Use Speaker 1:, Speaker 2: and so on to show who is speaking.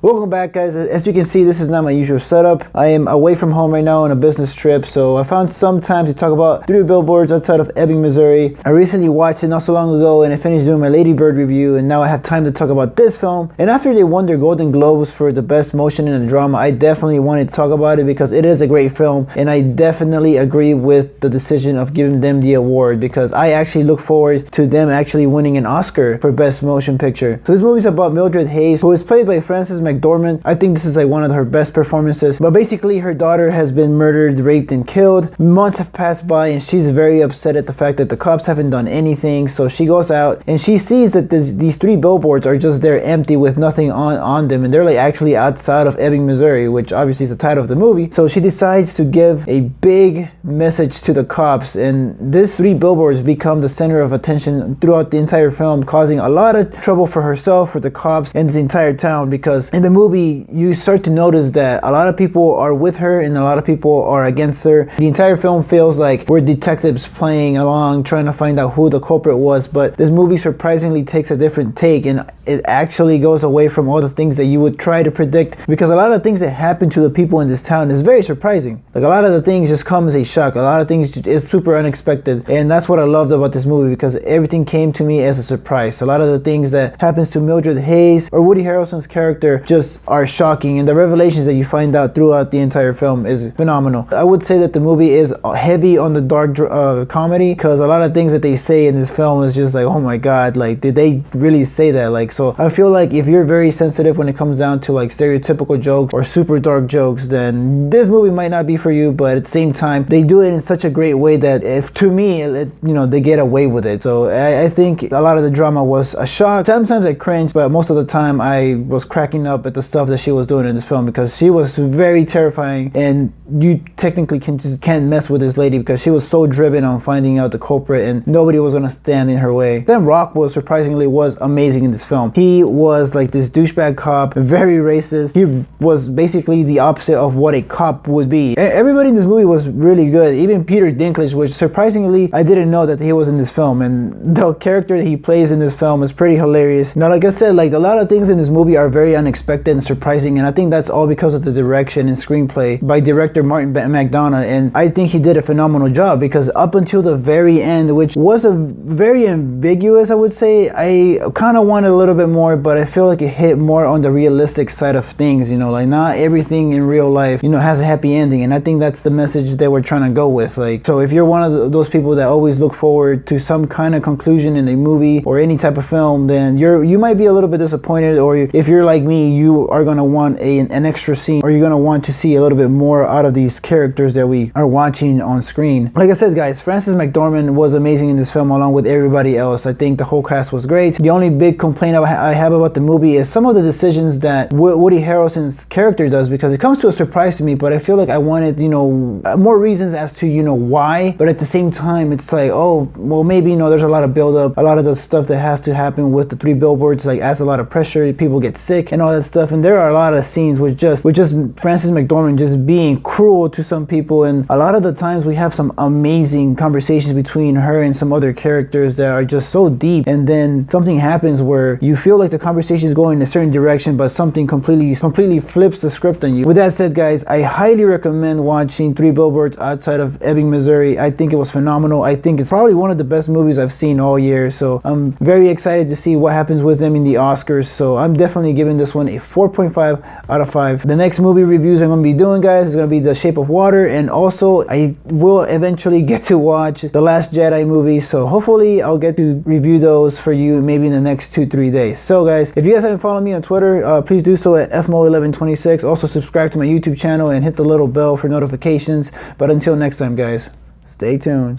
Speaker 1: Welcome back, guys. As you can see, this is not my usual setup. I am away from home right now on a business trip, so I found some time to talk about 3 Billboards outside of Ebbing, Missouri. I recently watched it not so long ago and I finished doing my Lady Bird review, and now I have time to talk about this film. And after they won their Golden Globes for the best motion in a drama, I definitely wanted to talk about it because it is a great film, and I definitely agree with the decision of giving them the award because I actually look forward to them actually winning an Oscar for best motion picture. So this movie is about Mildred Hayes, who is played by Frances McDormand. I think this is like one of her best performances, but basically her daughter has been murdered, raped, and killed. Months have passed by and she's very upset at the fact that the cops haven't done anything. So she goes out and she sees that these 3 billboards are just there empty with nothing on them, and they're like actually outside of Ebbing, Missouri, which obviously is the title of the movie. So she decides to give a big message to the cops, and these 3 billboards become the center of attention throughout the entire film, causing a lot of trouble for herself, for the cops, and this entire town, because in the movie you start to notice that a lot of people are with her and a lot of people are against her. The entire film feels like we're detectives playing along trying to find out who the culprit was, but this movie surprisingly takes a different take, and it actually goes away from all the things that you would try to predict, because a lot of things that happen to the people in this town is very surprising. Like a lot of the things just come as a shock. A lot of things is super unexpected, and that's what I loved about this movie, because everything came to me as a surprise. A lot of the things that happens to Mildred Hayes or Woody Harrelson's character just are shocking, and the revelations that you find out throughout the entire film is phenomenal. I would say that the movie is heavy on the dark comedy, because a lot of things that they say in this film is just like, oh my god, like did they really say that? Like, so I feel like if you're very sensitive when it comes down to like stereotypical jokes or super dark jokes, then this movie might not be for you. But at the same time, they do it in such a great way that if to me they get away with it. So I think a lot of the drama was a shock. Sometimes I cringed, but most of the time I was cracking up at the stuff that she was doing in this film, because she was very terrifying, and you technically can't mess with this lady because she was so driven on finding out the culprit and nobody was going to stand in her way. Then Rockwell surprisingly was amazing in this film. He was like this douchebag cop, very racist. He was basically the opposite of what a cop would be. Everybody in this movie was really good, even Peter Dinklage, which surprisingly I didn't know that he was in this film, and the character that he plays in this film is pretty hilarious. Now, like I said, like a lot of things in this movie are very unexpected and surprising, and I think that's all because of the direction and screenplay by director Martin McDonagh, and I think he did a phenomenal job, because up until the very end, which was a very ambiguous, I would say, I kind of wanted a little bit more, but I feel like it hit more on the realistic side of things, like not everything in real life has a happy ending, and I think that's the message that we're trying to go with. Like, so if you're one of those people that always look forward to some kind of conclusion in a movie or any type of film, then you might be a little bit disappointed, or if you're like me, you are going to want an extra scene, or you're going to want to see a little bit more out of these characters that we are watching on screen. Like I said, guys, Frances McDormand was amazing in this film along with everybody else. I think the whole cast was great. The only big complaint I have about the movie is some of the decisions that Woody Harrelson's character does, because it comes to a surprise to me, but I feel like I wanted more reasons as to why, but at the same time it's like, oh well, maybe there's a lot of build up, a lot of the stuff that has to happen with the 3 billboards like adds a lot of pressure, people get sick and all that stuff, and there are a lot of scenes with just Frances McDormand just being cruel to some people, and a lot of the times we have some amazing conversations between her and some other characters that are just so deep, and then something happens where you feel like the conversation is going in a certain direction, but something completely flips the script on you. With that said, guys, I highly recommend watching 3 Billboards Outside of Ebbing, Missouri. I think it was phenomenal. I think it's probably one of the best movies I've seen all year, so I'm very excited to see what happens with them in the Oscars. So I'm definitely giving this one a 4.5 out of 5. The next movie reviews I'm going to be doing, guys, is going to be The Shape of Water, and also I will eventually get to watch The Last Jedi movie, so hopefully I'll get to review those for you maybe in the next 2-3 days. So guys, if you guys haven't followed me on Twitter, please do so at FMO1126. Also subscribe to my YouTube channel and hit the little bell for notifications. But until next time, guys, stay tuned.